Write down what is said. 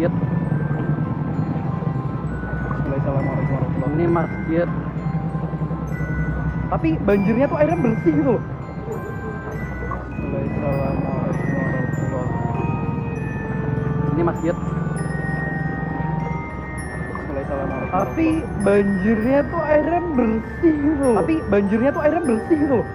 masjid. Assalamualaikum warahmatullahi. Ini masjid. Tapi banjirnya tuh airnya bersih gitu loh. Ini masjid. Tapi banjirnya tuh airnya bersih gitu loh.